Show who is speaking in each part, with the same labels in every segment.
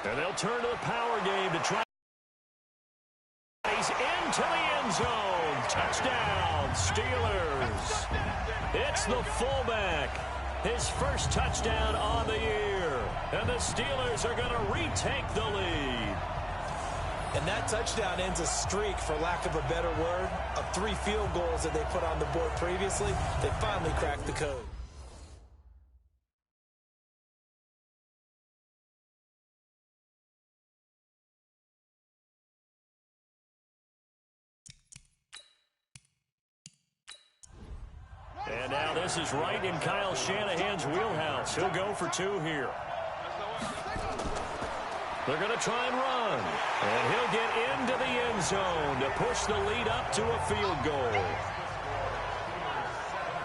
Speaker 1: And they'll turn to the power game to try. He's into the end zone. Touchdown, Steelers. It's the fullback. His first touchdown on the year. And the Steelers are going to retake the lead.
Speaker 2: And that touchdown ends a streak, for lack of a better word, of 3 field goals that they put on the board previously. They finally cracked the code.
Speaker 1: And now this is right in Kyle Shanahan's wheelhouse. He'll go for 2 here. They're going to try and run. And he'll get into the end zone to push the lead up to a field goal.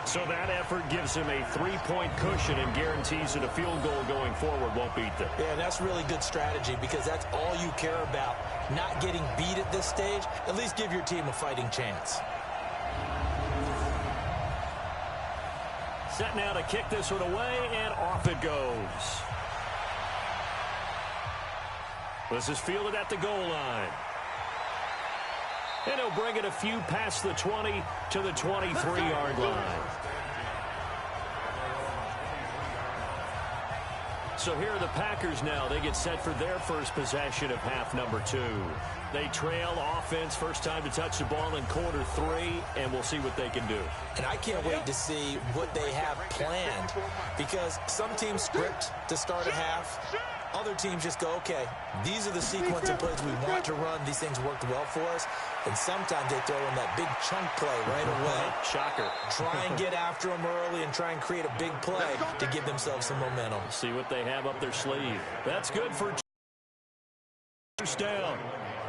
Speaker 1: So that effort gives him a 3-point cushion and guarantees that a field goal going forward won't beat them.
Speaker 2: Yeah, that's really good strategy, because that's all you care about. Not getting beat at this stage. At least give your team a fighting chance.
Speaker 1: Set now to kick this one away, and off it goes. This is fielded at the goal line. And he'll bring it a few past the 20 to the 23-yard line. So here are the Packers now. They get set for their first possession of half number 2. They trail offense, first time to touch the ball in quarter 3, and we'll see what they can do.
Speaker 2: And I can't wait to see what they have planned, because some teams script to start a half. Other teams just go, okay, these are the sequence of plays we want to run. These things worked well for us. And sometimes they throw in that big chunk play right away.
Speaker 1: Shocker. Try
Speaker 2: and get after them early and try and create a big play to give themselves some momentum.
Speaker 1: See what they have up their sleeve. That's good for first down.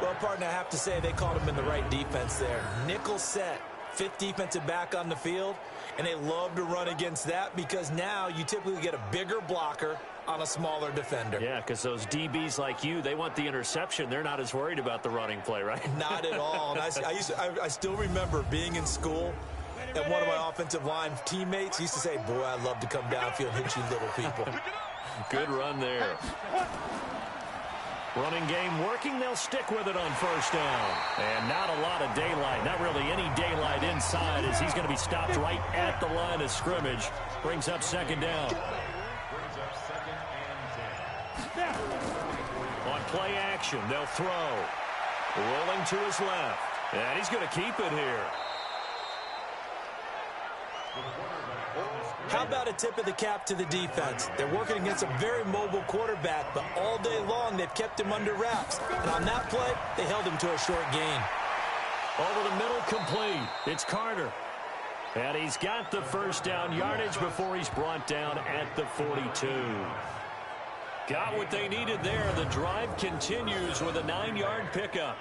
Speaker 2: Well, partner, I have to say they called him in the right defense there. Nickel set, 5th defensive back on the field, and they love to run against that, because now you typically get a bigger blocker on a smaller defender.
Speaker 1: Yeah, because those DBs like you, they want the interception. They're not as worried about the running play, right?
Speaker 2: Not at all. And I still remember being in school, and one of my offensive line teammates used to say, boy, I'd love to come downfield and hit you little people.
Speaker 1: Good run there. Running game working. They'll stick with it on first down. And not a lot of daylight. Not really any daylight inside, as he's going to be stopped right at the line of scrimmage. Brings up second down. On play action, they'll throw. Rolling to his left. And he's going to keep it here.
Speaker 2: How about a tip of the cap to the defense? They're working against a very mobile quarterback, but all day long they've kept him under wraps. And on that play, they held him to a short gain.
Speaker 1: Over the middle, complete. It's Carter. And he's got the first down yardage before he's brought down at the 42. Got what they needed there. The drive continues with a 9-yard pickup.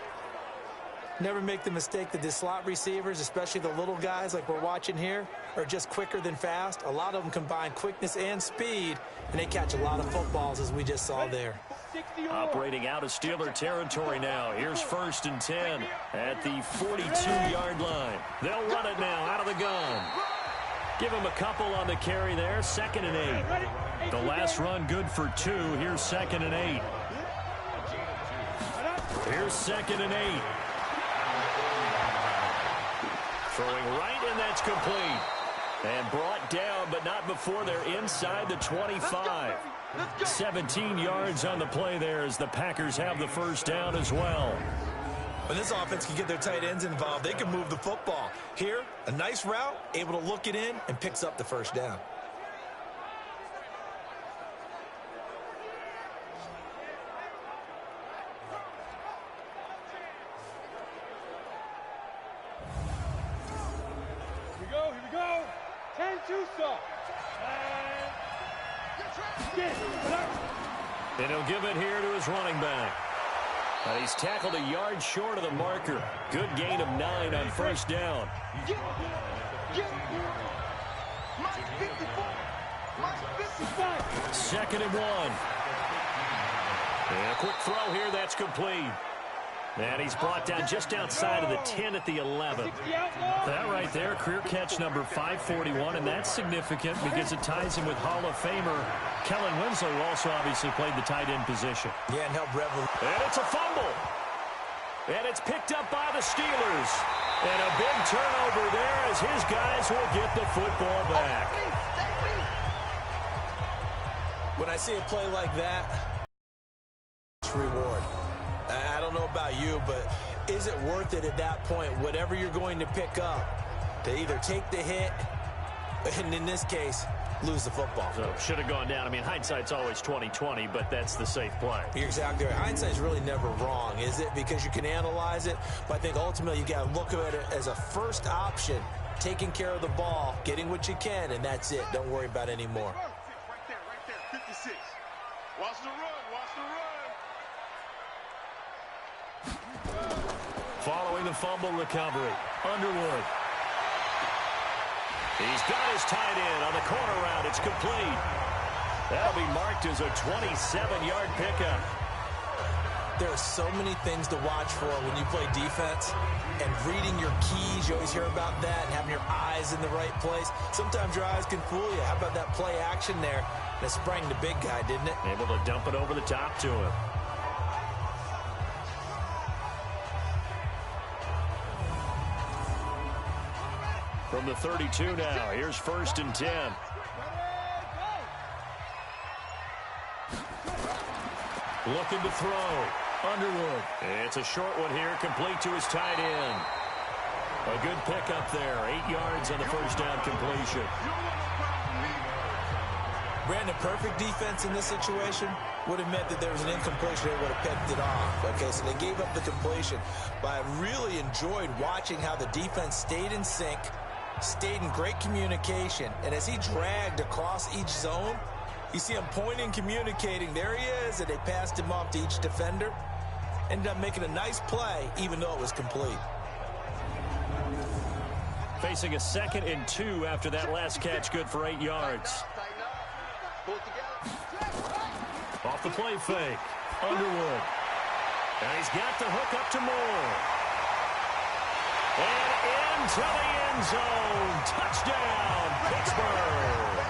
Speaker 2: Never make the mistake that the slot receivers, especially the little guys like we're watching here, are just quicker than fast. A lot of them combine quickness and speed, and they catch a lot of footballs, as we just saw there.
Speaker 1: Operating out of Steeler territory now. Here's 1st and 10 at the 42-yard line. They'll run it now out of the gun. Give him a couple on the carry there. 2nd and 8. The last run good for 2. Here's 2nd and 8. Here's 2nd and 8. Throwing right, and that's complete. And brought down, but not before they're inside the 25. 17 yards on the play there as the Packers have the first down as well.
Speaker 2: When this offense can get their tight ends involved, they can move the football. Here, a nice route, able to look it in, and picks up the first down.
Speaker 3: Here we go. 10-2 stop.
Speaker 1: And he'll give it here to his running back. And he's tackled a yard short of the marker. Good gain of 9 on first down. Second and 1. And a quick throw here, that's complete. And he's brought down just outside of the 10 at the 11.
Speaker 4: That right there, career catch number 541, and that's significant because it ties him with Hall of Famer Kellen Winslow, who also obviously played the tight end position.
Speaker 2: Yeah, and helped Rebel.
Speaker 1: And it's a fumble. And it's picked up by the Steelers. And a big turnover there as his guys will get the football back.
Speaker 2: When I see a play like that, it's reward. I don't know about you, but is it worth it at that point, whatever you're going to pick up, to either take the hit, and in this case, lose the football?
Speaker 1: So should have gone down. I mean, hindsight's always 20/20, but that's the safe play.
Speaker 2: You're exactly right. Hindsight's really never wrong, is it? Because you can analyze it, but I think ultimately you got to look at it as a first option, taking care of the ball, getting what you can, and that's it. Don't worry about any more.
Speaker 3: Right there, 56. Watch the run, watch the run.
Speaker 1: Following the fumble recovery, Underwood. He's got his tight end on the corner route. It's complete. That'll be marked as a 27-yard pickup.
Speaker 2: There are so many things to watch for when you play defense, and reading your keys, you always hear about that, and having your eyes in the right place. Sometimes your eyes can fool you. How about that play action there? That sprang the big guy, didn't it?
Speaker 1: Able to dump it over the top to him. From the 32 now, here's 1st and 10. Looking to throw. Underwood. It's a short one here, complete to his tight end. A good pickup there, 8 yards on the first down completion.
Speaker 2: Brandon, perfect defense in this situation would have meant that there was an incompletion. They would have picked it off. Okay, so they gave up the completion. But I really enjoyed watching how the defense stayed in sync, stayed in great communication, and as he dragged across each zone, you see him pointing, communicating. There he is, and they passed him off to each defender. Ended up making a nice play, even though it was complete.
Speaker 1: Facing a 2nd and 2 after that last catch, good for 8 yards. Off the play fake, Underwood. And he's got the hook up to Moore. And into the end zone. Touchdown, Pittsburgh.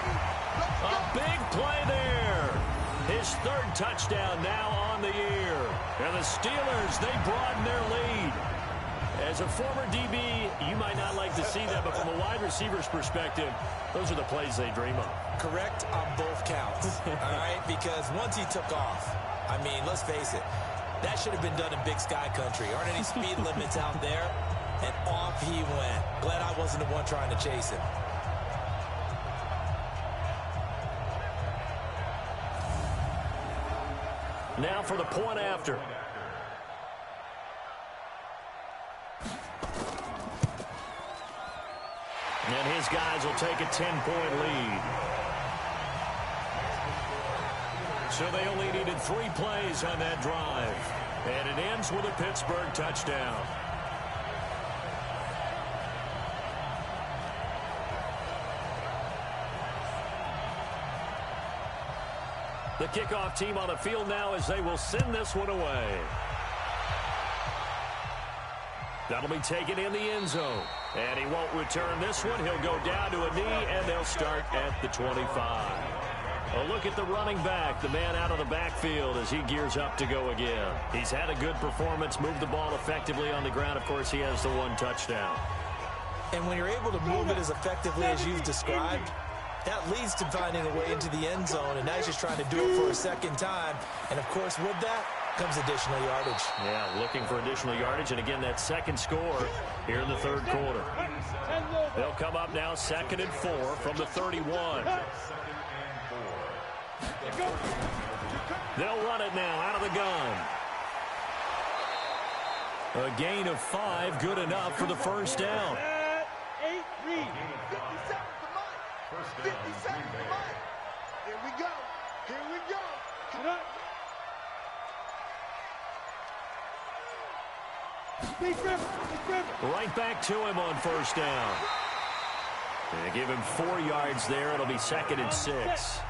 Speaker 1: A big play there. His 3rd touchdown now on the year. And the Steelers, they broaden their lead. As a former DB, you might not like to see that, but from a wide receiver's perspective, those are the plays they dream of.
Speaker 2: Correct on both counts, all right? Because once he took off, I mean, let's face it, that should have been done in Big Sky Country. Aren't any speed limits out there? And off he went. Glad I wasn't the one trying to chase him.
Speaker 1: Now for the point after. And his guys will take a 10-point lead. So they only needed 3 plays on that drive. And it ends with a Pittsburgh touchdown. The kickoff team on the field now as they will send this one away. That'll be taken in the end zone. And he won't return this one. He'll go down to a knee, and they'll start at the 25. A look at the running back, the man out of the backfield as he gears up to go again. He's had a good performance, moved the ball effectively on the ground. Of course, he has the 1 touchdown.
Speaker 2: And when you're able to move it as effectively as you've described, that leads to finding a way into the end zone, and now he's just trying to do it for a 2nd time. And, of course, with that comes additional yardage. Yeah, looking for additional yardage, and again, that 2nd score here in the 3rd quarter.
Speaker 1: They'll come up now 2nd and 4 from the 31. They'll run it now out of the gun. A gain of 5, good enough for the first down.
Speaker 3: 8-3. 57, come on. Here we go. Here we go. Come on.
Speaker 1: Right back to him on first down. They give him 4 yards there. It'll be 2nd and 6.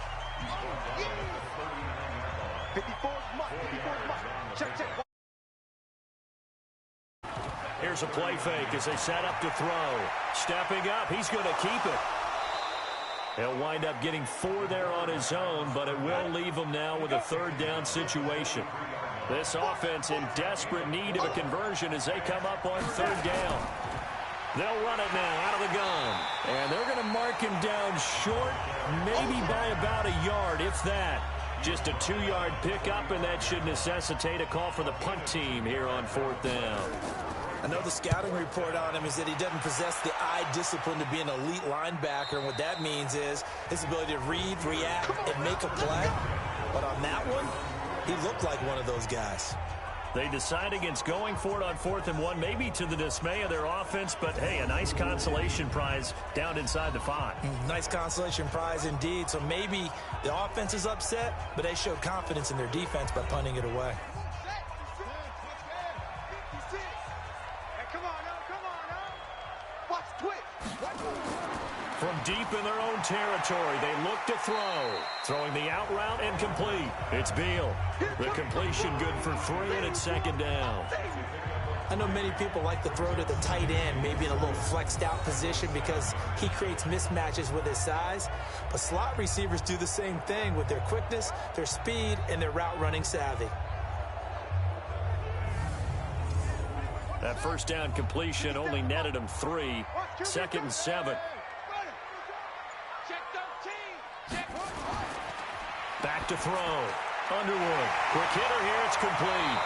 Speaker 3: 54's Mike. Check.
Speaker 1: Here's a play fake as they set up to throw. Stepping up, he's going to keep it. He'll wind up getting 4 there on his own, but it will leave him now with a third down situation. This offense in desperate need of a conversion as they come up on third down. They'll run it now out of the gun. And they're going to mark him down short, maybe by about a yard, if that. Just a 2-yard pickup, and that should necessitate a call for the punt team here on fourth down.
Speaker 2: I know the scouting report on him is that he doesn't possess the eye discipline to be an elite linebacker, and what that means is his ability to read, react, and make a play. But on that one, he looked like one of those guys.
Speaker 1: They decide against going for it on 4th and 1, maybe to the dismay of their offense, but hey, a nice consolation prize down inside the 5.
Speaker 2: Nice consolation prize indeed. So maybe the offense is upset, but they showed confidence in their defense by punting it away.
Speaker 1: From deep in their own territory, they look to throw. Throwing the out route and complete. It's Beal. The completion good for 3, and it's second down.
Speaker 2: I know many people like to throw to the tight end, maybe in a little flexed out position because he creates mismatches with his size. But slot receivers do the same thing with their quickness, their speed, and their route running savvy.
Speaker 1: That first down completion only netted him 3. 2nd and 7. Back to throw. Underwood. Quick hitter here. It's complete.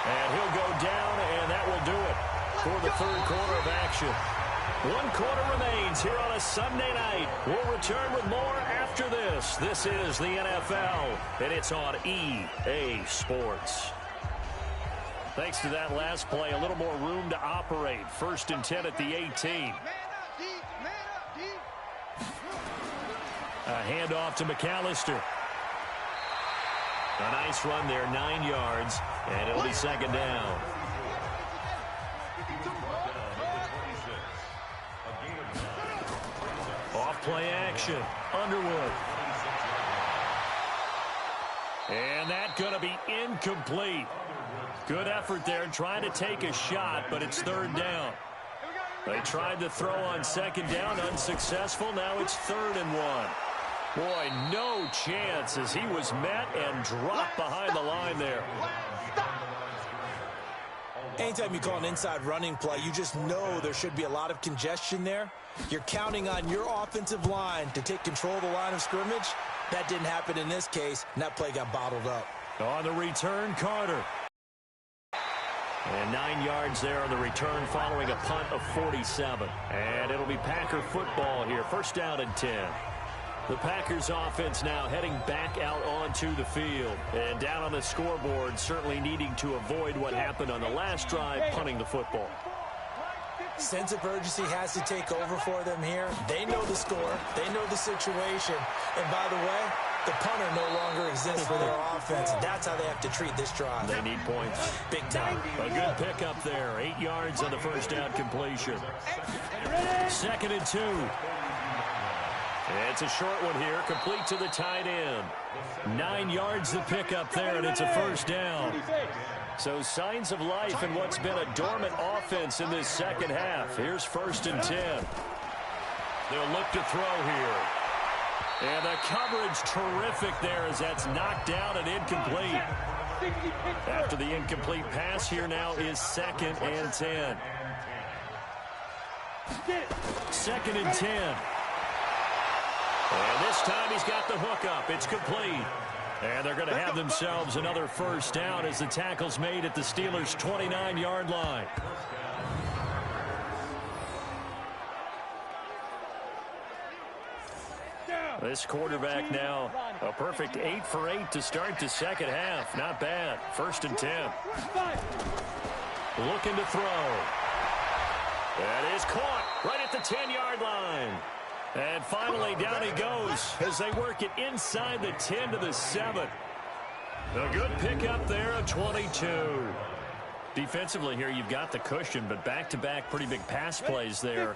Speaker 1: And he'll go down, and that will do it for the third quarter of action. 1 quarter remains here on a Sunday night. We'll return with more after this. This is the NFL, and it's on EA Sports. Thanks to that last play, a little more room to operate. 1st and 10 at the 18. A handoff to McAllister. A nice run there, 9 yards, and it'll be second down. Off play action, Underwood. And that's going to be incomplete. Good effort there trying to take a shot, but it's third down. They tried to throw on second down, unsuccessful. Now it's 3rd and 1. Boy, no chance as he was met and dropped behind the line there.
Speaker 2: Anytime you call an inside running play, you just know there should be a lot of congestion there. You're counting on your offensive line to take control of the line of scrimmage. That didn't happen in this case, and that play got bottled up.
Speaker 1: On the return, Carter. And 9 yards there on the return following a punt of 47. And it'll be Packer football here. 1st down and 10. The Packers offense now heading back out onto the field. And down on the scoreboard, certainly needing to avoid what happened on the last drive, punting the football.
Speaker 2: Sense of urgency has to take over for them here. They know the score. They know the situation. And by the way, the punter no longer exists for their offense. That's how they have to treat this drive.
Speaker 1: They need points.
Speaker 2: Big time.
Speaker 1: A good pickup there. 8 yards on the first down completion. 2nd and 2. It's a short one here, complete to the tight end. 9 yards the pickup there, and it's a first down. So signs of life in what's been a dormant offense in this second half. Here's 1st and 10. They'll look to throw here. And the coverage terrific there as that's knocked down and incomplete. After the incomplete pass, here now is 2nd and 10. 2nd and 10. And this time he's got the hook up. It's complete. And they're going to have themselves another first down as the tackle's made at the Steelers' 29-yard line. This quarterback now a perfect 8 for 8 to start the second half. Not bad. 1st and 10. Looking to throw. That is caught right at the 10-yard line. And finally, down he goes as they work it inside the 10 to the 7. A good pickup there of 22. Defensively here, you've got the cushion, but back-to-back pretty big pass plays there.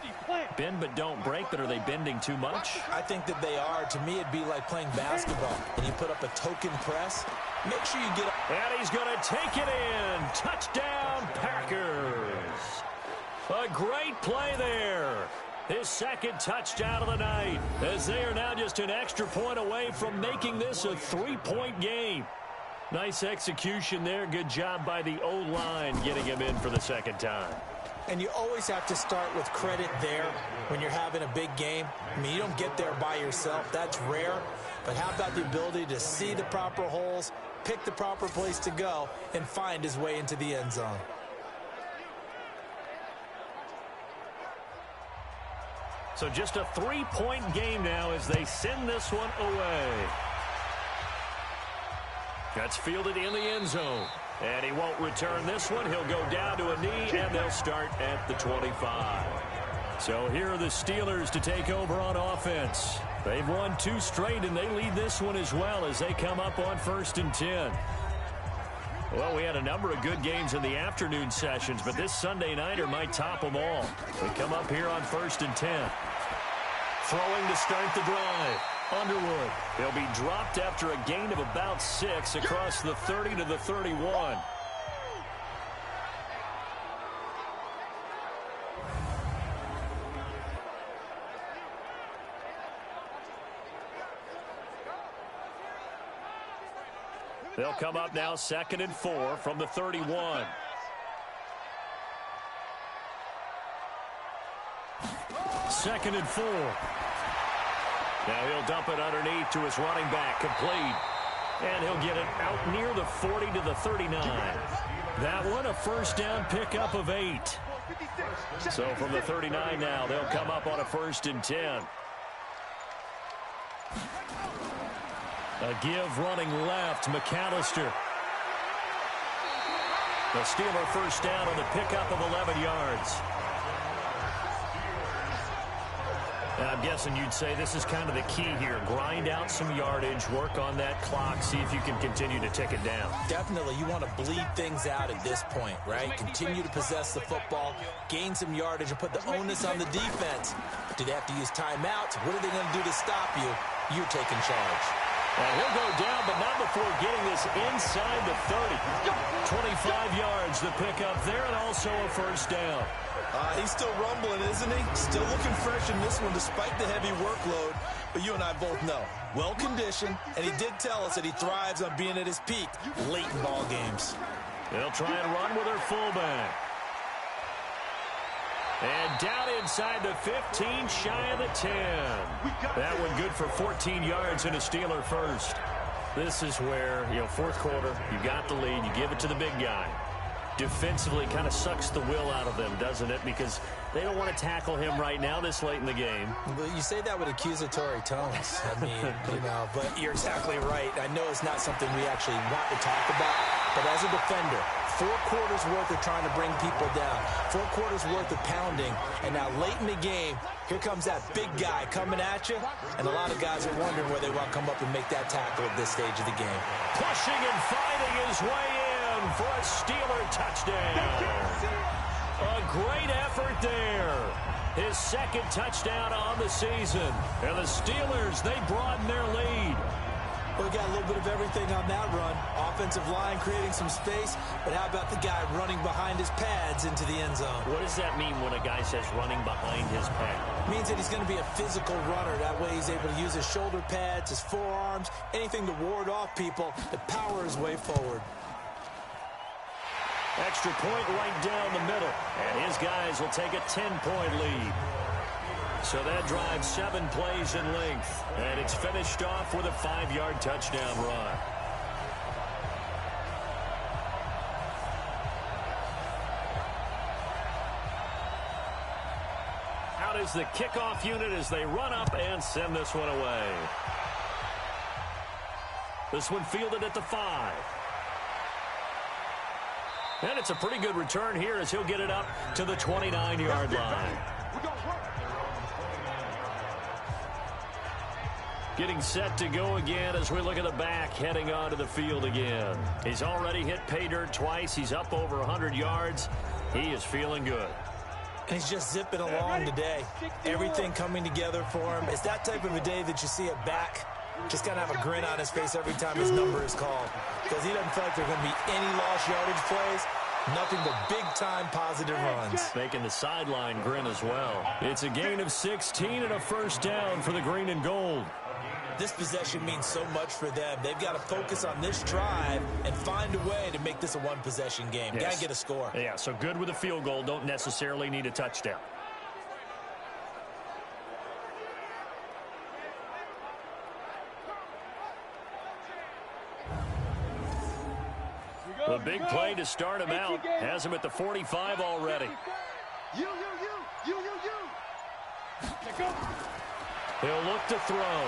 Speaker 1: Bend but don't break, but are they bending too much?
Speaker 2: I think that they are. To me, it'd be like playing basketball. And you put up a token press. Make sure you get up.
Speaker 1: And he's going to take it in. Touchdown, Packers. A great play there. His second touchdown of the night, as they are now just an extra point away from making this a 3-point game. Nice execution there. Good job by the O-line getting him in for the second time.
Speaker 2: And you always have to start with credit there when you're having a big game. I mean, you don't get there by yourself. That's rare. But how about the ability to see the proper holes, pick the proper place to go, and find his way into the end zone?
Speaker 1: So just a 3-point game now as they send this one away. That's fielded in the end zone. And he won't return this one. He'll go down to a knee, and they'll start at the 25. So here are the Steelers to take over on offense. They've won 2 straight, and they lead this one as well as they come up on 1st and 10. Well, we had a number of good games in the afternoon sessions, but this Sunday nighter might top them all. We come up here on 1st and 10. Throwing to start the drive. Underwood. He'll be dropped after a gain of about 6 across the 30 to the 31. They'll come up now 2nd and 4 from the 31. Second and 4. Now he'll dump it underneath to his running back, complete. And he'll get it out near the 40 to the 39. That one a first down pickup of 8. So from the 39 now, they'll come up on a 1st and 10. A give running left, McAllister. The Steeler first down on the pickup of 11 yards. I'm guessing you'd say this is kind of the key here. Grind out some yardage, work on that clock, see if you can continue to tick it down.
Speaker 2: Definitely. You want to bleed things out at this point, right? Continue to possess the football, gain some yardage, and put the onus on the defense. Do they have to use timeouts? What are they going to do to stop you? You're taking charge.
Speaker 1: And he'll go down, but not before getting this inside the 30. 25 yards the pickup there, and also a first down.
Speaker 2: He's still rumbling, isn't he? Still looking fresh in this one despite the heavy workload. But you and I both know, well-conditioned, and he did tell us that he thrives on being at his peak late in ball games.
Speaker 1: They'll try and run with their fullback. And down inside the 15, shy of the 10. That one good for 14 yards and a Steeler first. This is where, fourth quarter, you got the lead, you give it to the big guy. Defensively kind of sucks the will out of them, doesn't it? Because they don't want to tackle him right now this late in the game.
Speaker 2: Well, you say that with accusatory tones. I mean, but you're exactly right. I know it's not something we actually want to talk about, but as a defender, 4 quarters worth of trying to bring people down, 4 quarters worth of pounding, and now late in the game, here comes that big guy coming at you, and a lot of guys are wondering where they want to come up and make that tackle at this stage of the game.
Speaker 1: Pushing and fighting his way in for a Steeler touchdown. A great effort there. His second touchdown on the season. And the Steelers, they broaden their lead.
Speaker 2: Well, we got a little bit of everything on that run. Offensive line creating some space, but how about the guy running behind his pads into the end zone?
Speaker 1: What does that mean when a guy says running behind his pad?
Speaker 2: It means that he's going to be a physical runner. That way he's able to use his shoulder pads, his forearms, anything to ward off people, to power his way forward.
Speaker 1: Extra point right down the middle. And his guys will take a 10-point lead. So that drives 7 plays in length. And it's finished off with a 5-yard touchdown run. Out is the kickoff unit as they run up and send this one away. This one fielded at the 5. And it's a pretty good return here as he'll get it up to the 29-yard line. Getting set to go again as we look at the back heading onto the field again. He's already hit pay dirt twice. He's up over 100 yards. He is feeling good.
Speaker 2: And he's just zipping along today. Everything coming together for him. It's that type of a day that you see a back just got to have a grin on his face every time his number is called. Because he doesn't feel like there are going to be any lost yardage plays. Nothing but big-time positive runs.
Speaker 4: Making the sideline grin as well. It's a gain of 16 and a first down for the green and gold.
Speaker 2: This possession means so much for them. They've got to focus on this drive and find a way to make this a one-possession game.
Speaker 4: Yes.
Speaker 2: Got to get a score.
Speaker 4: Yeah, so good with a field goal. Don't necessarily need a touchdown. The big play to start him out. Has him at the 45 already.
Speaker 3: You.
Speaker 4: He'll look to throw.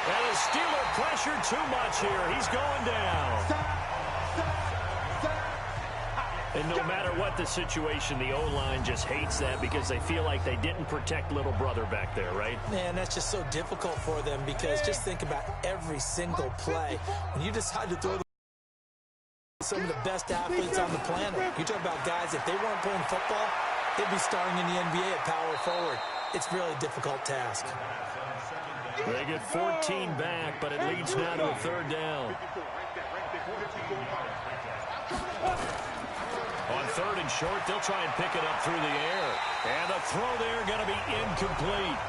Speaker 4: And the Steeler pressure too much here. He's going down. And no matter what the situation, the O-line just hates that because they feel like they didn't protect little brother back there, right?
Speaker 2: Man, that's just so difficult for them because just think about every single play. When you decide to throw the some of the best athletes on the planet. You talk about guys, if they weren't playing football, they'd be starring in the NBA at power forward. It's a really difficult task.
Speaker 4: They get 14 back, but it leads now to a third down. On third and short, they'll try and pick it up through the air. And the throw there going to be incomplete.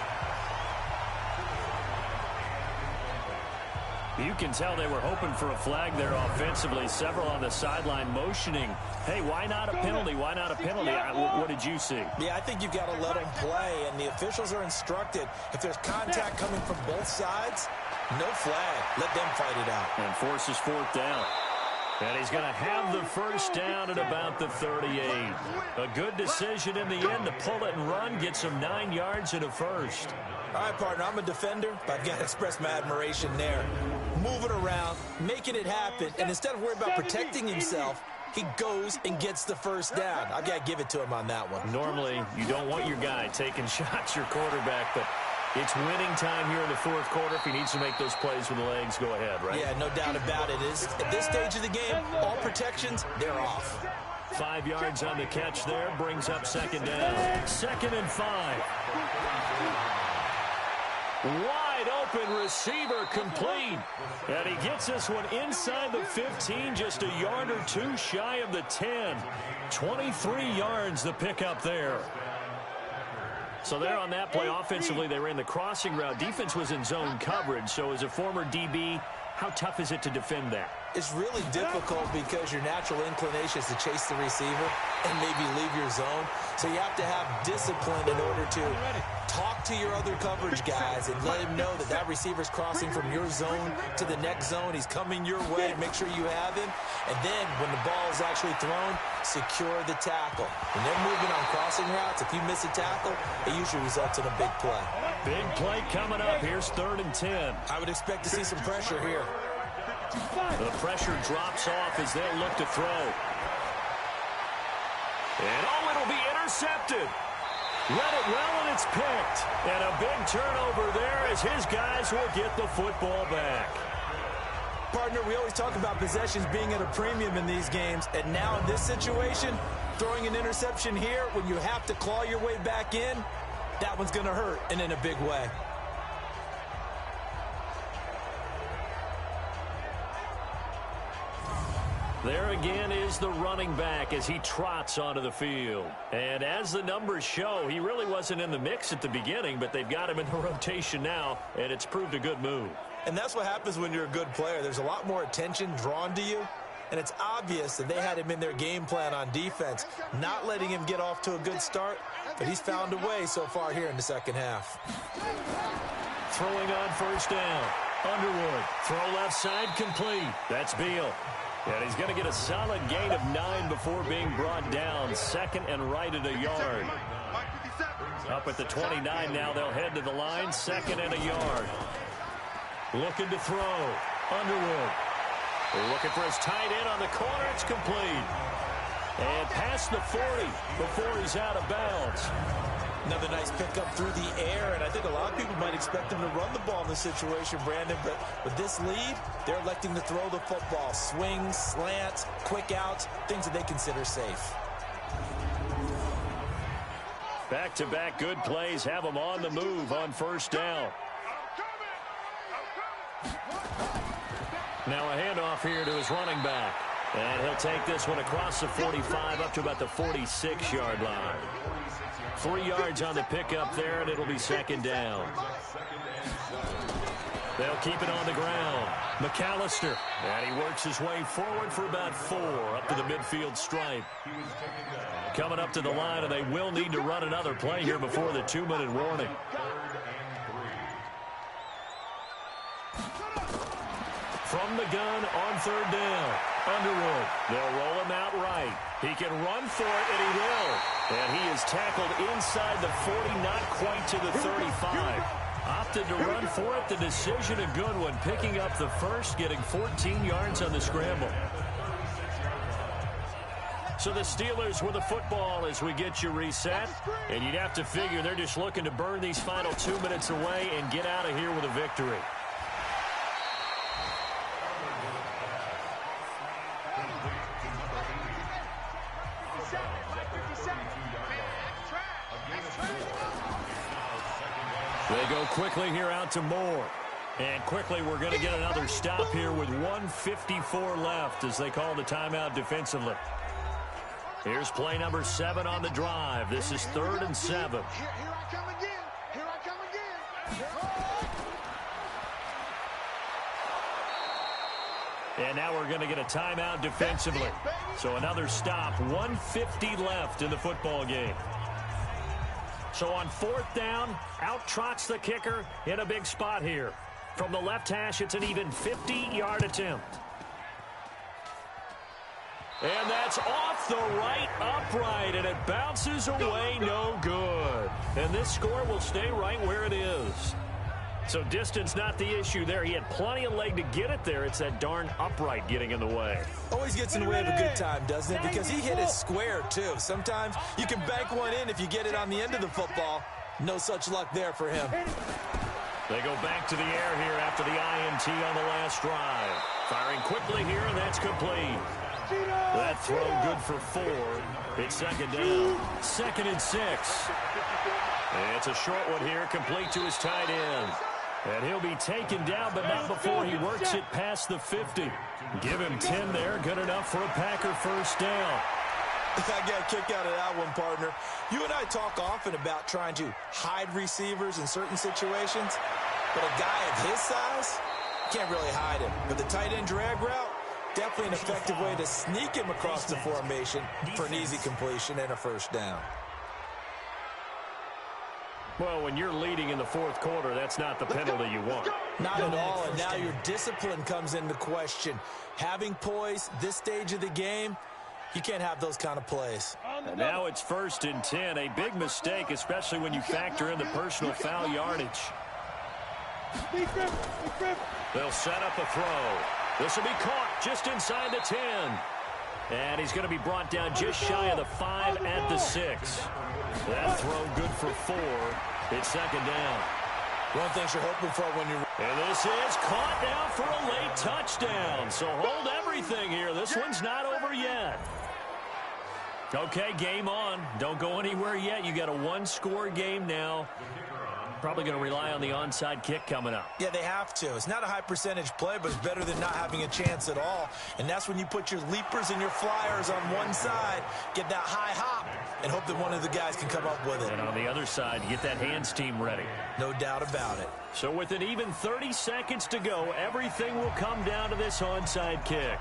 Speaker 4: You can tell they were hoping for a flag there offensively. Several on the sideline motioning. Hey, why not a penalty? Why not a penalty? What did you see?
Speaker 2: Yeah, I think you've got to let them play, and the officials are instructed. If there's contact coming from both sides, no flag. Let them fight it out.
Speaker 4: And forces fourth down. And he's going to have the first down at about the 38. A good decision in the end to pull it and run. Gets him 9 yards and a first.
Speaker 2: All right, partner, I'm a defender, but I've got to express my admiration there. Moving around, making it happen, and instead of worrying about protecting himself, he goes and gets the first down. I've got to give it to him on that one.
Speaker 4: Normally, you don't want your guy taking shots, your quarterback, but it's winning time here in the fourth quarter. If he needs to make those plays with the legs, go ahead, right?
Speaker 2: Yeah, no doubt about it. At this stage of the game, all protections, they're off.
Speaker 4: 5 yards on the catch there, brings up second down. 2nd and 5. Wide open receiver complete. And he gets this one inside the 15, just a yard or two shy of the 10. 23 yards the pickup there. So there on that play, offensively, they ran the crossing route. Defense was in zone coverage. So as a former DB, how tough is it to defend that?
Speaker 2: It's really difficult because your natural inclination is to chase the receiver and maybe leave your zone. So you have to have discipline in order to talk to your other coverage guys and let him know that that receiver's crossing from your zone to the next zone. He's coming your way. Make sure you have him. And then when the ball is actually thrown, secure the tackle. When they're moving on crossing routes, if you miss a tackle, it usually results in a big play.
Speaker 4: Big play coming up. Here's 3rd and 10.
Speaker 2: I would expect to see some pressure here.
Speaker 4: The pressure drops off as they look to throw. And it'll be intercepted. Read it well, and it's picked. And a big turnover there as his guys will get the football back.
Speaker 2: Partner, we always talk about possessions being at a premium in these games. And now in this situation, throwing an interception here when you have to claw your way back in, that one's going to hurt, and in a big way.
Speaker 4: There again is the running back as he trots onto the field. And as the numbers show, he really wasn't in the mix at the beginning, but they've got him in the rotation now, and it's proved a good move.
Speaker 2: And that's what happens when you're a good player. There's a lot more attention drawn to you, and it's obvious that they had him in their game plan on defense, not letting him get off to a good start, but he's found a way so far here in the second half.
Speaker 4: Throwing on first down. Underwood. Throw left side complete. That's Beal. And he's going to get a solid gain of 9 before being brought down. 2nd and right at a yard. Up at the 29 now. They'll head to the line. 2nd and a yard. Looking to throw. Underwood. Looking for his tight end on the corner. It's complete. And past the 40 before he's out of bounds.
Speaker 2: Another nice pickup through the air, and I think a lot of people might expect him to run the ball in this situation, Brandon, but with this lead, they're electing to throw the football. Swings, slants, quick outs, things that they consider safe.
Speaker 4: Back-to-back good plays have him on the move on first down. Now a handoff here to his running back. And he'll take this one across the 45 up to about the 46-yard line. 3 yards on the pickup there, and it'll be second down. They'll keep it on the ground. McAllister. And he works his way forward for about 4 up to the midfield stripe. Coming up to the line, and they will need to run another play here before the 2-minute warning. From the gun on third down. Underwood. They'll roll him out right. He can run for it, and he will. And he is tackled inside the 40, not quite to the 35. Opted to run for it. The decision a good one. Picking up the first, getting 14 yards on the scramble. So the Steelers with the football as we get you reset. And you'd have to figure they're just looking to burn these final 2 minutes away and get out of here with a victory. They go quickly here out to Moore. And quickly we're going to get another stop here with 1:54 left as they call the timeout defensively. Here's play number 7 on the drive. This is 3rd and 7.
Speaker 3: Here I come again. Here I come again.
Speaker 4: And now we're going to get a timeout defensively. So another stop. 1:50 left in the football game. So on 4th down, out trots the kicker in a big spot here. From the left hash, it's an even 50-yard attempt. And that's off the right upright, and it bounces away no good. And this score will stay right where it is. So distance not the issue there. He had plenty of leg to get it there. It's that darn upright getting in the way.
Speaker 2: Always gets in the way of a good time, doesn't it? Because he hit it square, too. Sometimes you can bank one in if you get it on the end of the football. No such luck there for him.
Speaker 4: They go back to the air here after the INT on the last drive. Firing quickly here, and that's complete. That throw good for 4. It's second down. 2nd and 6. It's a short one here, complete to his tight end. And he'll be taken down, but not before he works it past the 50. Give him 10 there, good enough for a Packer first down.
Speaker 2: I got a kick out of that one, partner. You and I talk often about trying to hide receivers in certain situations, but a guy of his size, can't really hide him. But the tight end drag route, definitely an effective way to sneak him across the formation for an easy completion and a first down.
Speaker 4: Well, when you're leading in the 4th quarter, that's not the penalty you want.
Speaker 2: Not at all, and now your discipline comes into question. Having poise this stage of the game, you can't have those kind of plays.
Speaker 4: And now it's 1st and 10. A big mistake, especially when you factor in the personal foul yardage. They'll set up a throw. This will be caught just inside the 10. And he's going to be brought down just shy of the 5 at the 6. That throw good for 4. It's second down.
Speaker 2: One of the things you're hoping for when you're...
Speaker 4: And this is caught now for a late touchdown. So hold everything here. This one's not over yet. Okay, game on. Don't go anywhere yet. You got a 1-score game now. Probably going to rely on the onside kick coming up.
Speaker 2: Yeah, they have to. It's not a high percentage play, but it's better than not having a chance at all. And that's when you put your leapers and your flyers on one side, get that high hop, and hope that one of the guys can come up with it.
Speaker 4: And on the other side, get that hands team ready.
Speaker 2: No doubt about it.
Speaker 4: So with an even 30 seconds to go, everything will come down to this onside kick.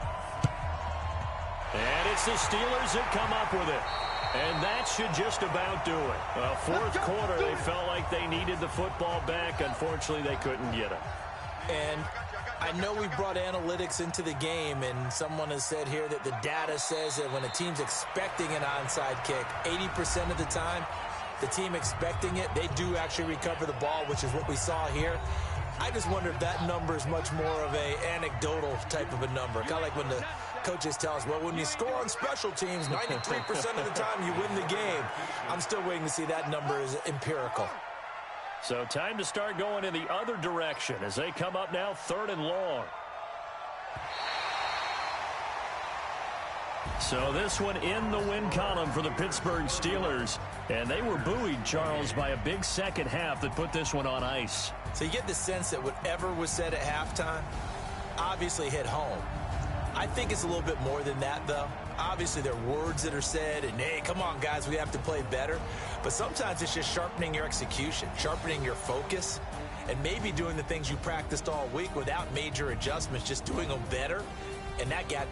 Speaker 4: And it's the Steelers that come up with it. And that should just about do it. Well, 4th quarter, they felt like they needed the football back. Unfortunately, they couldn't get it.
Speaker 2: And I know we brought analytics into the game, and someone has said here that the data says that when a team's expecting an onside kick, 80% of the time, the team expecting it, they do actually recover the ball, which is what we saw here. I just wonder if that number is much more of a anecdotal type of a number. Kind of like when the coaches tell us, well, when you score on special teams, 93% of the time you win the game. I'm still waiting to see that number is empirical.
Speaker 4: So time to start going in the other direction as they come up now 3rd and long. So this one in the win column for the Pittsburgh Steelers. And they were buoyed, Charles, by a big second half that put this one on ice.
Speaker 2: So you get the sense that whatever was said at halftime obviously hit home. I think it's a little bit more than that, though. Obviously, there are words that are said, and, hey, come on, guys, we have to play better. But sometimes it's just sharpening your execution, sharpening your focus, and maybe doing the things you practiced all week without major adjustments, just doing them better. And that got...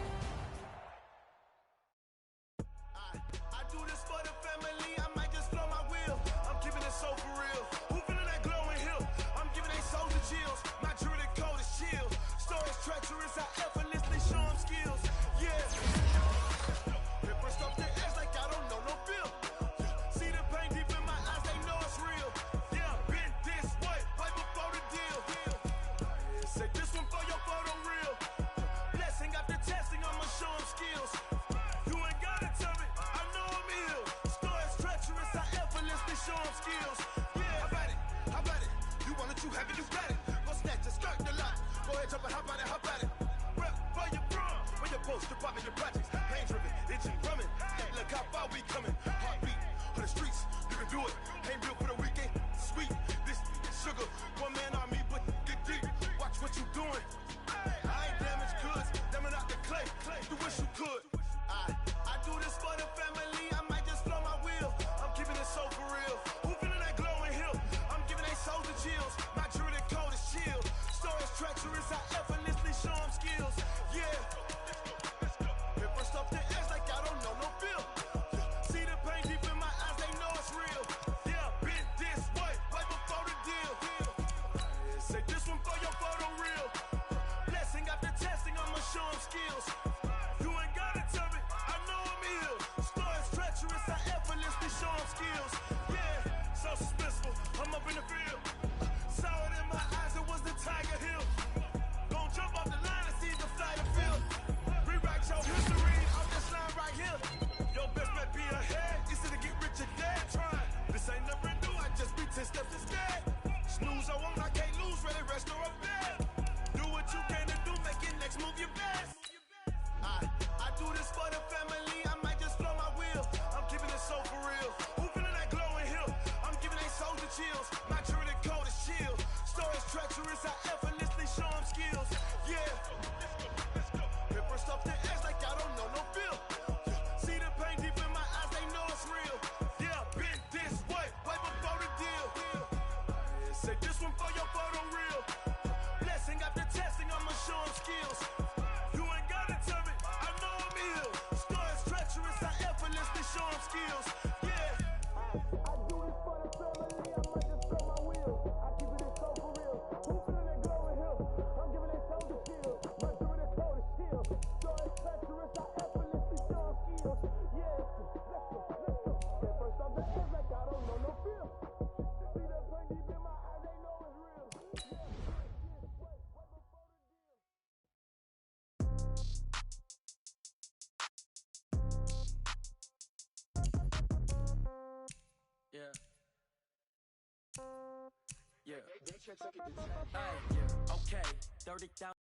Speaker 5: Okay, 30,000.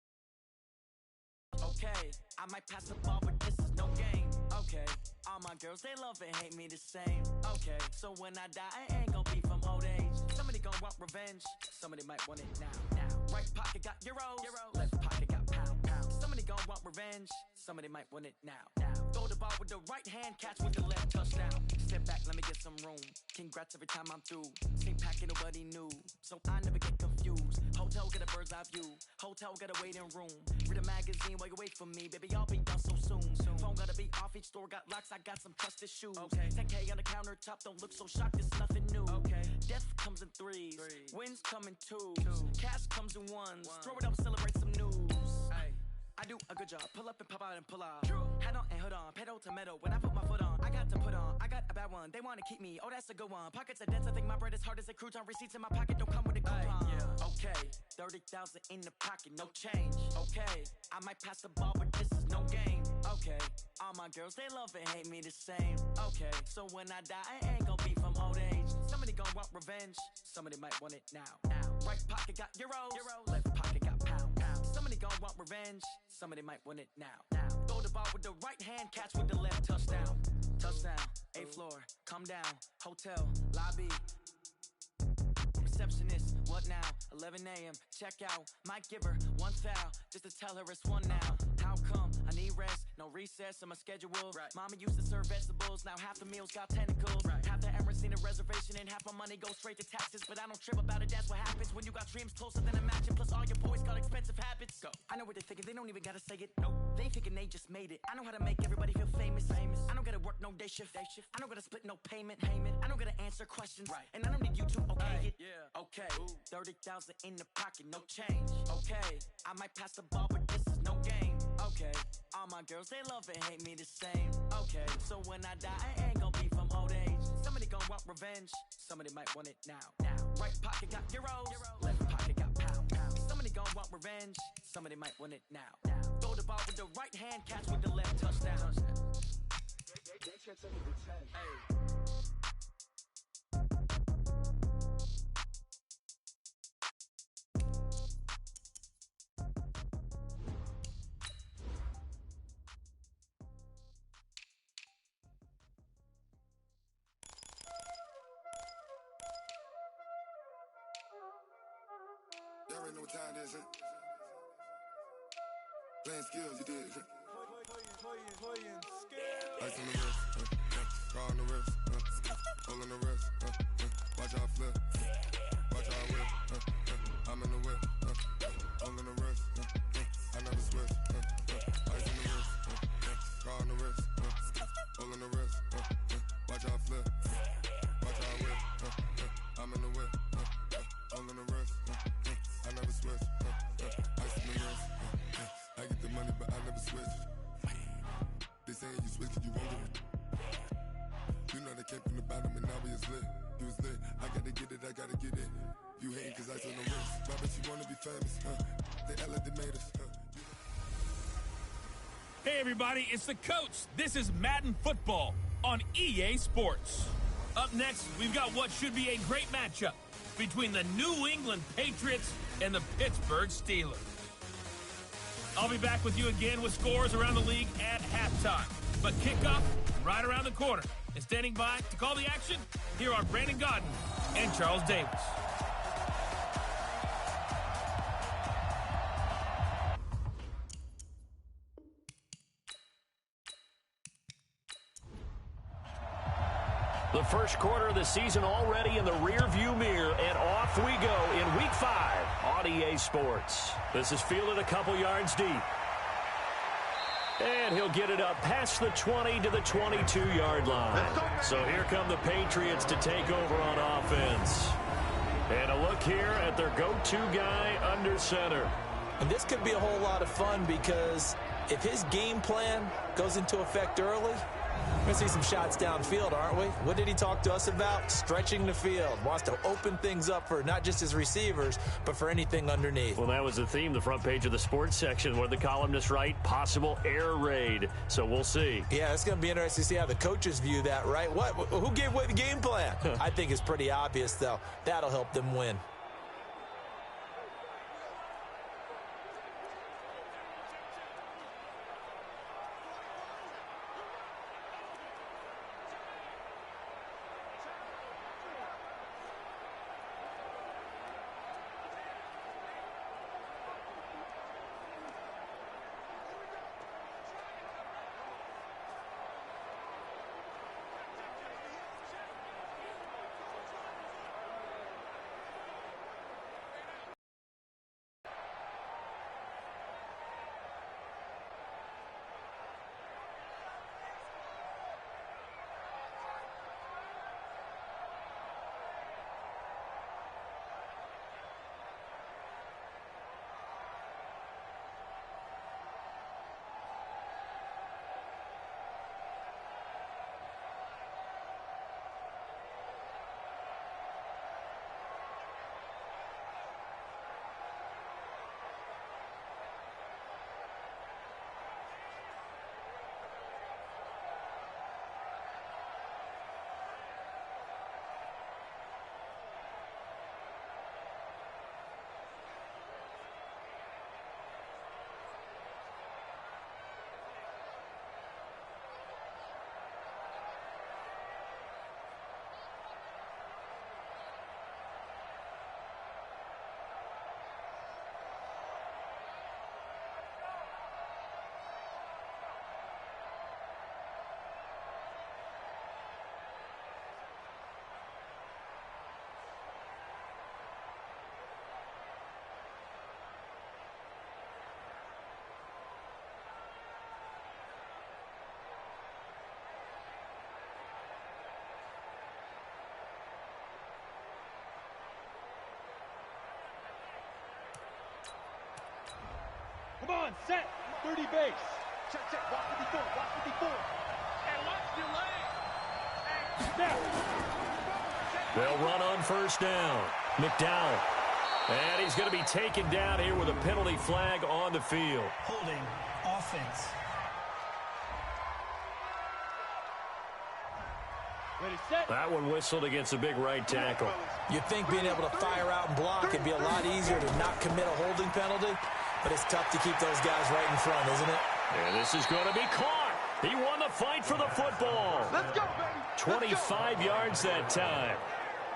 Speaker 5: Okay, I might pass the ball, but this is no game. Okay, all my girls, they love and hate me the same. Okay, so when I die, I ain't gonna be from old age. Somebody gonna want revenge, somebody might want it now. Right pocket got euros, left pocket got pound. Somebody gonna want revenge, somebody might want it now. Throw the ball with the right hand, catch with the left, touchdown. Step back, let me get some room. Congrats every time I'm through. Same packet, nobody knew, so I never get confused. Hotel get a bird's eye view, hotel get a waiting room. Read a magazine while you wait for me, baby, I'll be done so soon. Phone gotta be off, each store got locks, I got some trusted shoes. 10K on the countertop, don't look so shocked, it's nothing new. Death comes in threes, wins come in twos, cash comes in ones. Throw it up, celebrate some news. I do a good job, pull up and pop out and pull out. Head on and hood on, pedal to metal. When I put my foot on, I got to put on. I got a bad one, they wanna keep me, oh that's a good one. Pockets are dense, I think my bread is hard as a crouton. Receipts in my pocket don't come with a coupon. Okay, 30,000 in the pocket, no change. Okay, I might pass the ball, but this is no game. Okay, all my girls, they love and hate me the same. Okay, so when I die, I ain't gonna be from old age. Somebody gon' want revenge, somebody might want it now. Right pocket got euros, left pocket got pound. Somebody gon' want revenge, somebody might want it now. Throw the ball with the right hand, catch with the left, touchdown. Touchdown, 8th floor, come down, hotel, lobby. Receptionist, what now? 11 a.m., check out. Might give her one foul, just to tell her it's one now. How come? I need rest, no recess in my schedule. Right. Mama used to serve vegetables, now half the meals got tentacles. Right. Half the errands need a reservation and half my money goes straight to taxes. But I don't trip about it, that's what happens when you got dreams closer than a match. And plus all your boys got expensive habits. Go. I know what they're thinking, they don't even gotta say it. No, they ain't thinking they just made it. I know how to make everybody feel famous. I don't gotta work no day shift. I don't gotta split no payment. I don't gotta answer questions. Right. And I don't need you to okay it. Yeah. Okay. Ooh. 30,000 in the pocket, no change. Okay. I might pass the ball, but this is no game. Okay. All my girls, they love and hate me the same. Okay. So when I die, I ain't gonna be from old age. Somebody gonna want revenge. Somebody might want it now. Right pocket got euros. Left pocket got pounds. Somebody gonna want revenge. Somebody might want it now. Throw the ball with the right hand, catch with the left, touchdown. Hey.
Speaker 6: Y'all already know what time it is, huh? Playing skills, you did, huh? Playing skills. Ice on the wrist, car on the wrist, hole in the wrist, watch out flip, watch out whip, I'm in the whip, hole in the wrist, I never switch, ice on the wrist, car on the wrist, hole in the wrist, watch out flip, watch out whip, I'm in the whip, hole in the wrist, I never switch, ice on the wrist, I get the money but I never switch. They saying you switch 'cause you won't get it. You know they came from the bottom and now we is lit. You was lit, I gotta get it, I gotta get it. You hating 'cause ice on the wrist. Why bet you wanna be famous, They elevated us,
Speaker 7: Hey everybody, it's the coach. This is Madden Football on EA Sports. Up next, we've got what should be a great matchup between the New England Patriots and the Pittsburgh Steelers. I'll be back with you again with scores around the league at halftime. But kickoff right around the corner. And standing by to call the action, here are Brandon Godden and Charles Davis.
Speaker 4: The first quarter of the season already in the rearview mirror, and off we go in Week 5 on EA Sports. This is fielded a couple yards deep. And he'll get it up past the 20 to the 22-yard line. So here come the Patriots to take over on offense. And a look here at their go-to guy under center.
Speaker 2: And this could be a whole lot of fun because if his game plan goes into effect early, we're going to see some shots downfield, aren't we? What did he talk to us about? Stretching the field. Wants to open things up for not just his receivers, but for anything underneath.
Speaker 4: Well, that was the theme, the front page of the sports section, where the columnists write possible air raid. So we'll see.
Speaker 2: Yeah, it's going to be interesting to see how the coaches view that, right? What? Who gave away the game plan? I think it's pretty obvious, though. That'll help them win.
Speaker 3: Come on, set. 30 base. Check, check. Watch 54. Watch 54. And watch the lane.
Speaker 4: They'll run on first down. McDowell. And he's going to be taken down here with a penalty flag on the field.
Speaker 8: Holding offense.
Speaker 3: Ready, set.
Speaker 4: That one whistled against a big right tackle.
Speaker 2: You'd think being able to fire out and block would be a lot easier to not commit a holding penalty, but it's tough to keep those guys right in front, isn't it?
Speaker 4: And this is going to be caught. He won the fight for the football.
Speaker 3: Let's go, baby.
Speaker 4: 25 yards that time.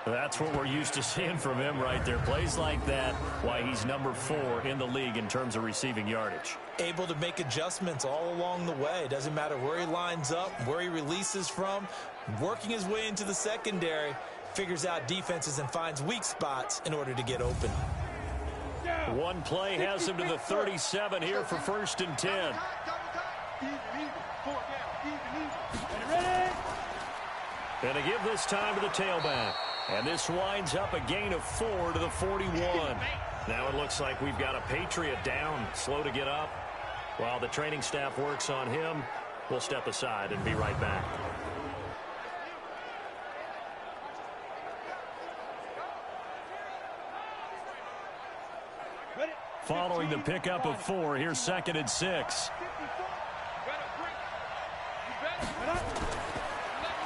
Speaker 4: That's what we're used to seeing from him right there. Plays like that, why he's number 4 in the league in terms of receiving yardage.
Speaker 2: Able to make adjustments all along the way. Doesn't matter where he lines up, where he releases from. Working his way into the secondary, figures out defenses and finds weak spots in order to get open.
Speaker 4: One play has him to the 37 here for 1st and 10.
Speaker 3: Even, 4 down. Even. Ready?
Speaker 4: And to give this time to the tailback. And this winds up a gain of 4 to the 41. Now it looks like we've got a Patriot down, slow to get up. While the training staff works on him, we'll step aside and be right back. Following the pickup of 4, here's 2nd and 6.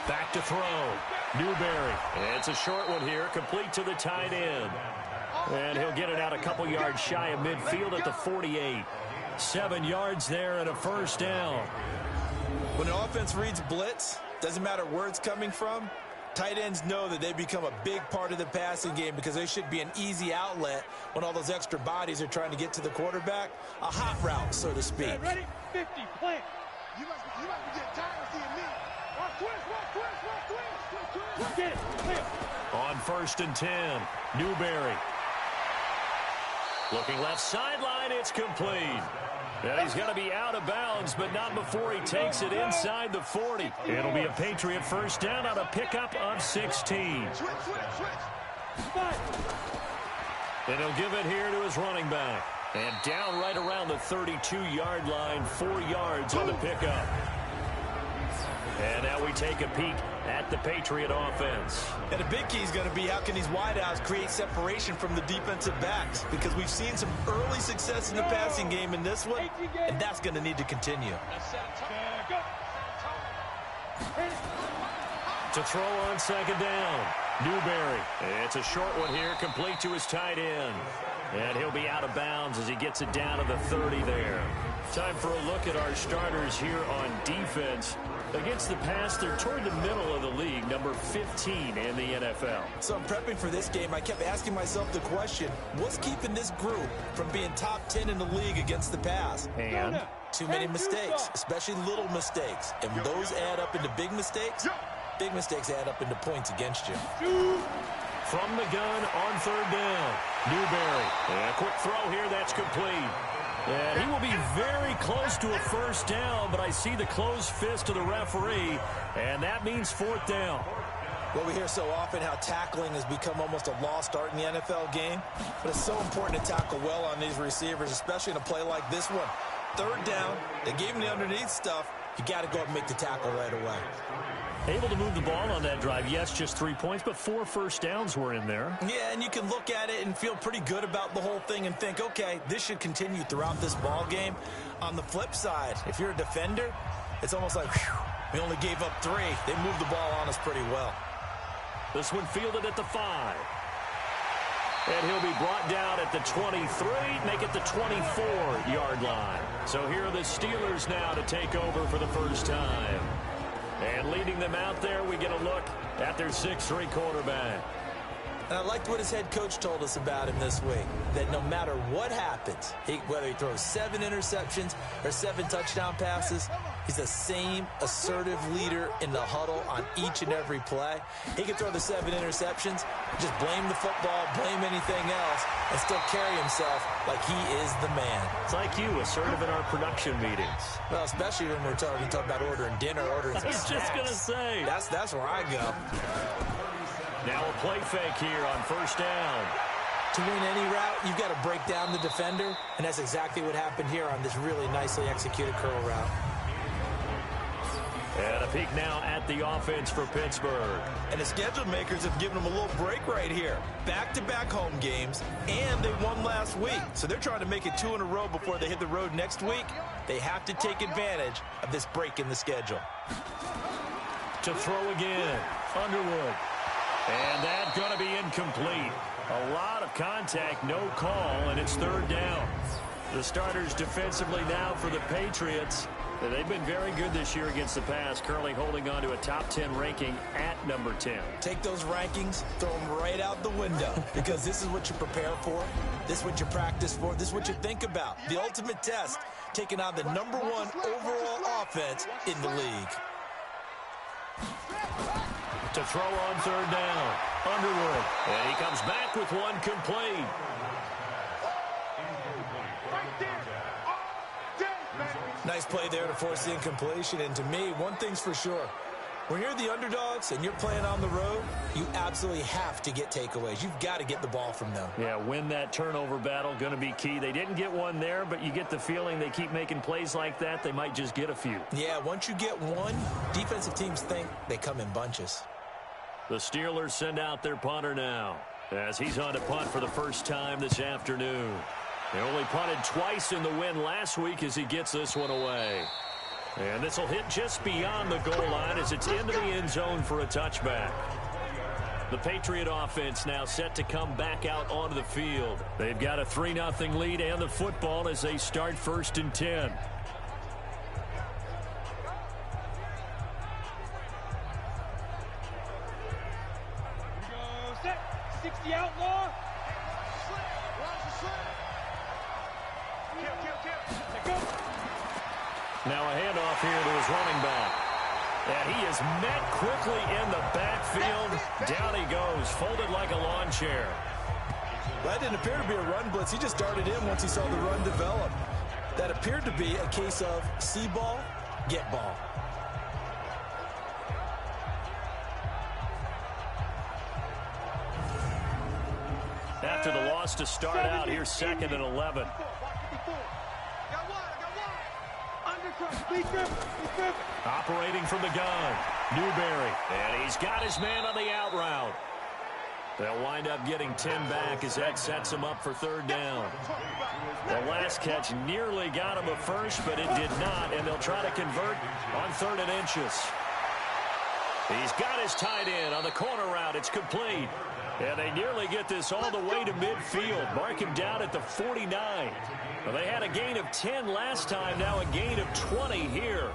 Speaker 4: Back to throw. Newberry. It's a short one here, complete to the tight end. And he'll get it out a couple yards shy of midfield at the 48. 7 yards there and a 1st down.
Speaker 2: When an offense reads blitz, doesn't matter where it's coming from, tight ends know that they become a big part of the passing game because they should be an easy outlet when all those extra bodies are trying to get to the quarterback. A hot route, so to speak.
Speaker 3: Ready? 50, plant. You must be getting tired of seeing me. Watch twist. Get it. Clear.
Speaker 4: On 1st and 10, Newberry. Looking left sideline, it's complete. And he's going to be out of bounds, but not before he takes it inside the 40. It'll be a Patriot 1st down on a pickup of 16.
Speaker 3: Switch.
Speaker 4: And he'll give it here to his running back. And down right around the 32-yard line, 4 yards on the pickup. And now we take a peek at the Patriot offense.
Speaker 2: And a big key is going to be how can these wideouts create separation from the defensive backs, because we've seen some early success in the passing game in this one, and that's going to need to continue.
Speaker 4: To throw on 2nd down, Newberry. It's a short one here, complete to his tight end. And he'll be out of bounds as he gets it down to the 30 there. Time for a look at our starters here on defense. Against the pass, they're toward the middle of the league, number 15 in the NFL.
Speaker 2: So I'm prepping for this game. I kept asking myself the question, what's keeping this group from being top 10 in the league against the pass?
Speaker 4: And
Speaker 2: too many mistakes, especially little mistakes. And when those add up into big mistakes add up into points against you.
Speaker 4: from the gun on 3rd down, Newberry. And a quick throw here, that's complete. And he will be very close to a 1st down, but I see the closed fist of the referee, and that means 4th down.
Speaker 2: Well, we hear so often how tackling has become almost a lost art in the NFL game, but it's so important to tackle well on these receivers, especially in a play like this one. 3rd down, they gave him the underneath stuff. You got to go up and make the tackle right away.
Speaker 4: Able to move the ball on that drive. Yes, just 3 points, but 4 1st downs were in there.
Speaker 2: Yeah, and you can look at it and feel pretty good about the whole thing and think, okay, this should continue throughout this ball game. On the flip side, if you're a defender, it's almost like, whew, we only gave up 3. They moved the ball on us pretty well.
Speaker 4: This one fielded at the 5. And he'll be brought down at the 23, make it the 24-yard line. So here are the Steelers now to take over for the first time. And leading them out there, we get a look at their 6'3 quarterback.
Speaker 2: And I liked what his head coach told us about him this week, that no matter what happens, whether he throws 7 interceptions or 7 touchdown passes, he's the same assertive leader in the huddle on each and every play. He can throw the 7 interceptions, just blame the football, blame anything else, and still carry himself like he is the man.
Speaker 4: It's like you, assertive in our production meetings.
Speaker 2: Well, especially when we're talking about ordering dinner, ordering some snacks.
Speaker 4: I was just going to say.
Speaker 2: That's where I go.
Speaker 4: Now a play fake here on 1st down.
Speaker 2: To win any route, you've got to break down the defender, and that's exactly what happened here on this really nicely executed curl route.
Speaker 4: And a peek now at the offense for Pittsburgh.
Speaker 2: And the schedule makers have given them a little break right here. Back-to-back home games, and they won last week. So they're trying to make it 2 in a row before they hit the road next week. They have to take advantage of this break in the schedule.
Speaker 4: To throw again, Underwood. And that's going to be incomplete. A lot of contact, no call, and it's 3rd down. The starters defensively now for the Patriots. They've been very good this year against the pass, currently holding on to a top 10 ranking at number 10.
Speaker 2: Take those rankings, throw them right out the window, because this is what you prepare for, this is what you practice for, this is what you think about. The ultimate test, taking on the #1 overall offense in the league.
Speaker 4: To throw on 3rd down, Underwood. And he comes back with one complete.
Speaker 2: Nice play there to force the incompletion. And to me, one thing's for sure. When you're the underdogs and you're playing on the road, you absolutely have to get takeaways. You've got to get the ball from them.
Speaker 4: Yeah, win that turnover battle, going to be key. They didn't get one there, but you get the feeling they keep making plays like that, they might just get a few.
Speaker 2: Yeah, once you get one, defensive teams think they come in bunches.
Speaker 4: The Steelers send out their punter now, as he's on to punt for the first time this afternoon. They only punted twice in the win last week as he gets this one away. And this will hit just beyond the goal line as it's into the end zone for a touchback. The Patriot offense now set to come back out onto the field. They've got a 3-0 lead and the football as they start 1st and 10.
Speaker 3: Set. 60 outlaw.
Speaker 4: Now a handoff here to his running back. And he is met quickly in the backfield. Down he goes, folded like a lawn chair.
Speaker 2: That didn't appear to be a run blitz. He just darted in once he saw the run develop. That appeared to be a case of see ball, get ball.
Speaker 4: After the loss to start out, here's 2nd and 11. Operating from the gun, Newberry. And he's got his man on the out route. They'll wind up getting 10 back as that sets him up for 3rd down. The last catch nearly got him a first, but it did not, and they'll try to convert on 3rd and inches. He's got his tight end on the corner route. It's complete. And they nearly get this all the way to midfield. Mark him down at the 49. Well, they had a gain of 10 last time, now a gain of 20 here.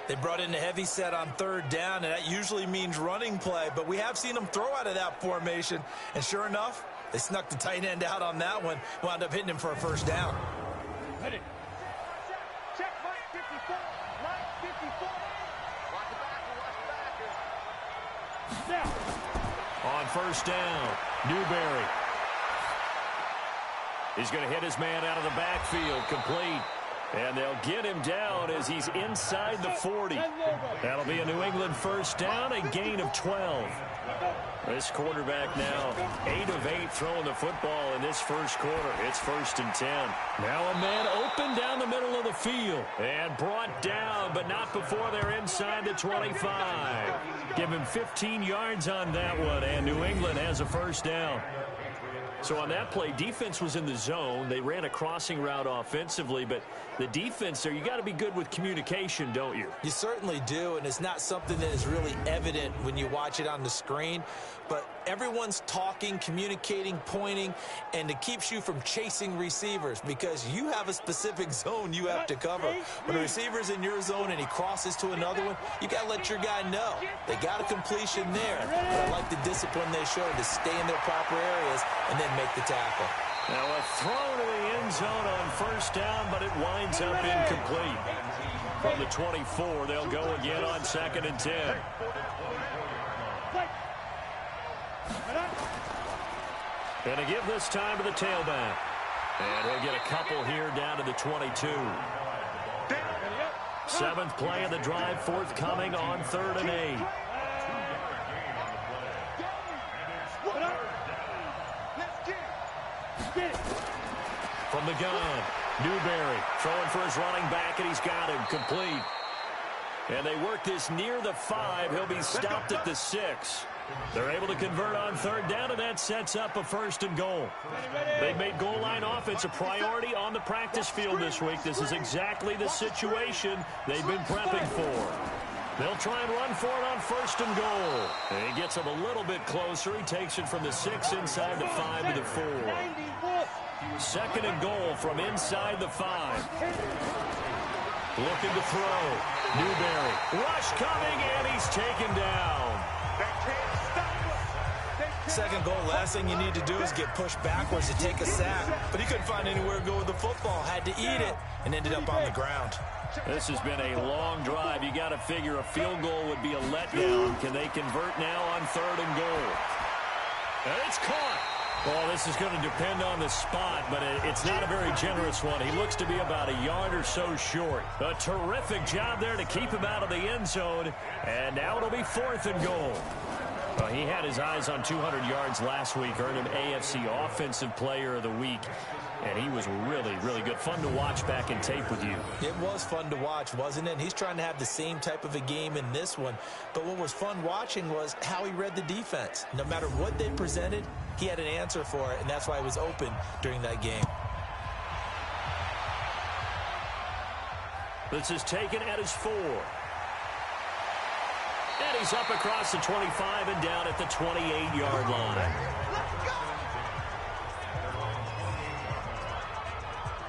Speaker 2: They brought in a heavy set on 3rd down, and that usually means running play, but we have seen them throw out of that formation. And sure enough, they snuck the tight end out on that one, wound up hitting him for a 1st down.
Speaker 3: Hit it. Check line 54. Line 54. Watch the back. Watch the back. Now.
Speaker 4: On 1st down, Newberry. He's going to hit his man out of the backfield, complete. And they'll get him down as he's inside the 40. That'll be a New England 1st down, a gain of 12. This quarterback now 8 of 8 throwing the football in this 1st quarter. It's 1st and 10. Now a man open down the middle of the field and brought down, but not before they're inside the 25. Give him 15 yards on that one, and New England has a 1st down. So on that play, defense was in the zone. They ran a crossing route offensively, but the defense there, you got to be good with communication, don't you?
Speaker 2: You certainly do, and it's not something that is really evident when you watch it on the screen. But everyone's talking, communicating, pointing, and it keeps you from chasing receivers because you have a specific zone you have to cover. When a receiver's in your zone and he crosses to another one, you got to let your guy know. They got a completion there, but I like the discipline they showed to stay in their proper areas and then make the tackle.
Speaker 4: Now a throw to the end zone on 1st down, but it winds up incomplete. From the 24, they'll go again on 2nd and 10. And to give this time to the tailback. And he'll get a couple here down to the 22. 7th play of the drive forthcoming on 3rd and 8.
Speaker 3: Let's get
Speaker 4: From the gun, Newberry throwing for his running back, and he's got him complete. And they work this near the 5. He'll be stopped at the 6. They're able to convert on third down, and that sets up a 1st and goal. They've made goal line offense a priority on the practice field this week. This is exactly the situation they've been prepping for. They'll try and run for it on 1st and goal. And he gets him a little bit closer. He takes it from the 6 inside the 5 to the 4. 2nd and goal from inside the 5. Looking to throw. Newberry. Rush coming, and he's taken down.
Speaker 2: 2nd goal, last thing you need to do is get pushed backwards to take a sack. But he couldn't find anywhere to go with the football. Had to eat it and ended up on the ground.
Speaker 4: This has been a long drive. You got to figure a field goal would be a letdown. Can they convert now on 3rd and goal? And it's caught. Well, this is going to depend on the spot, but it's not a very generous one. He looks to be about a yard or so short. A terrific job there to keep him out of the end zone. And now it'll be 4th and goal. He had his eyes on 200 yards last week, earned him AFC Offensive Player of the Week, and he was really, really good. Fun to watch back in tape with you.
Speaker 2: It was fun to watch, wasn't it? And he's trying to have the same type of a game in this one. But what was fun watching was how he read the defense. No matter what they presented, he had an answer for it, and that's why he was open during that game.
Speaker 4: This is taken at his 4. And he's up across the 25 and down at the 28-yard line.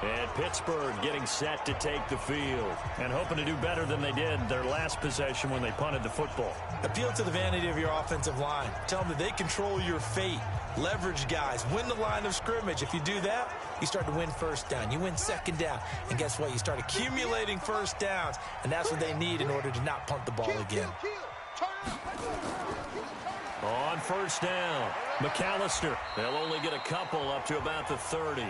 Speaker 4: And Pittsburgh getting set to take the field and hoping to do better than they did their last possession when they punted the football.
Speaker 2: Appeal to the vanity of your offensive line. Tell them that they control your fate. Leverage guys. Win the line of scrimmage. If you do that, you start to win 1st down. You win 2nd down. And guess what? You start accumulating 1st downs. And that's what they need in order to not punt the ball again.
Speaker 4: On 1st down, McAllister. They'll only get a couple up to about the 30.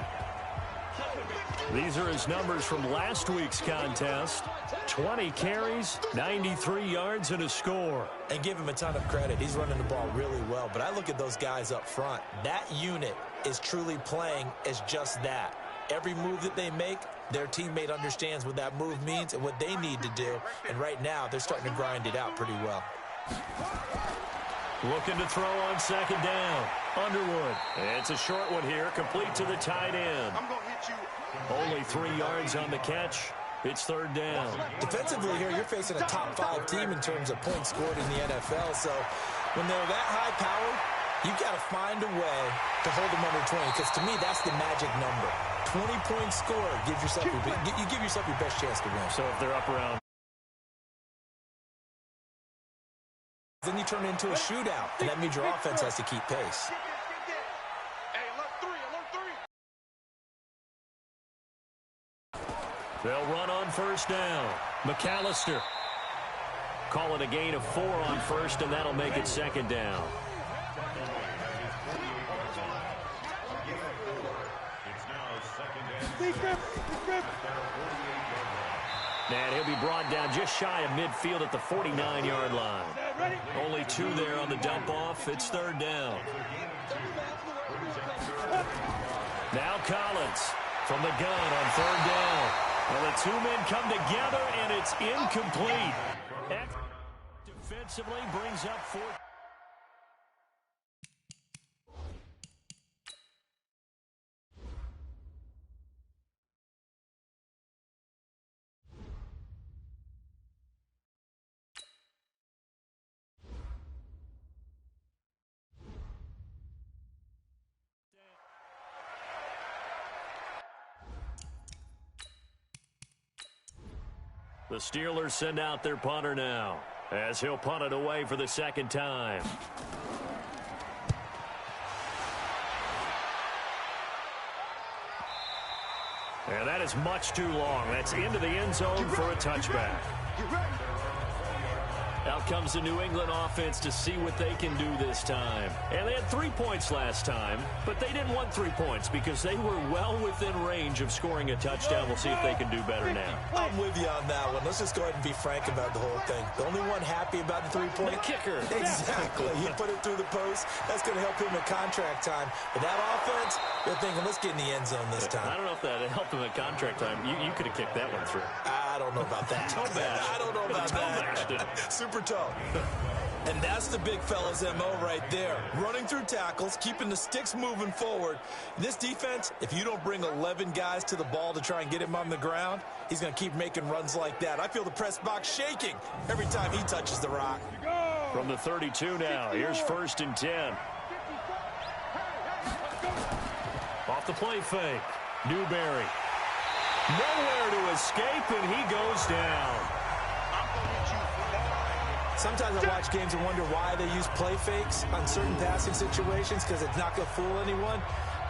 Speaker 4: These are his numbers from last week's contest. 20 carries, 93 yards, and a score.
Speaker 2: And give him a ton of credit. He's running the ball really well. But I look at those guys up front. That unit is truly playing as just that. Every move that they make, their teammate understands what that move means and what they need to do. And right now, they're starting to grind it out pretty well.
Speaker 4: Looking to throw on 2nd down. Underwood. It's a short one here, complete to the tight end. Only 3 yards on the catch. It's 3rd down.
Speaker 2: Defensively here, you're facing a top 5 team in terms of points scored in the NFL. So when they're that high powered, you've got to find a way to hold them under 20. Because to me, that's the magic number. 20 points scored. You give yourself your best chance to win.
Speaker 4: So if they're up around,
Speaker 2: then you turn it into a shootout, and that means your offense has to keep pace.
Speaker 4: They'll run on 1st down. McAllister. Call it a gain of 4 on 1st, and that'll make it 2nd down. And he'll be brought down just shy of midfield at the 49-yard line. Only 2 there on the dump-off. It's 3rd down. Now Collins from the gun on 3rd down. Well, the 2 men come together, and it's incomplete. Defensively brings up 4. The Steelers send out their punter now, as he'll punt it away for the 2nd time. And that is much too long. That's into the end zone for a touchback. Now comes the New England offense to see what they can do this time. And they had 3 points last time, but they didn't want 3 points because they were well within range of scoring a touchdown. We'll see if they can do better now.
Speaker 2: I'm with you on that one. Let's just go ahead and be frank about the whole thing. The only one happy about the three-point
Speaker 4: kicker.
Speaker 2: Exactly. He put it through the post. That's going to help him at contract time. But that offense, they're thinking, let's get in the end zone this time.
Speaker 4: I don't know if that helped him at contract time. You could have kicked that one through.
Speaker 2: I don't know about that.
Speaker 4: Toe bash.
Speaker 2: I don't know about that. Super toe. And that's the big fella's MO right there. Running through tackles, keeping the sticks moving forward. This defense, if you don't bring 11 guys to the ball to try and get him on the ground, he's going to keep making runs like that. I feel the press box shaking every time he touches the rock.
Speaker 4: From the 32 now, here's 1st and 10. Off the play fake. Newberry. Nowhere to escape, and he goes down.
Speaker 2: Sometimes I watch games and wonder why they use play fakes on certain passing situations because it's not going to fool anyone.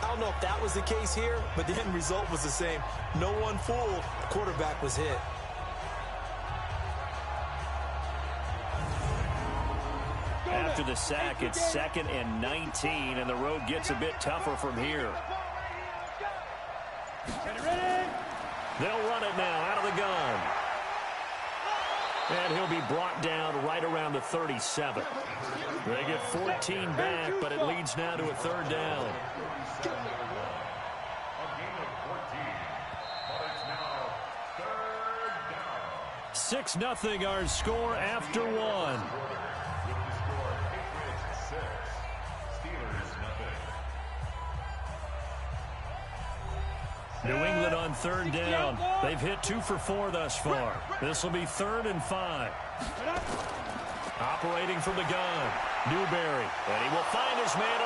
Speaker 2: I don't know if that was the case here, but the end result was the same. No one fooled. The quarterback was hit.
Speaker 4: After the sack, it's 2nd and 19, and the road gets a bit tougher from here. They'll run it now out of the gun. And he'll be brought down right around the 37. They get 14 back, but it leads now to a 3rd down. Six 0 our score after one. New England on 3rd down. They've hit 2 for 4 thus far. This will be 3rd and 5. Operating from the gun, Newberry. And he will find his man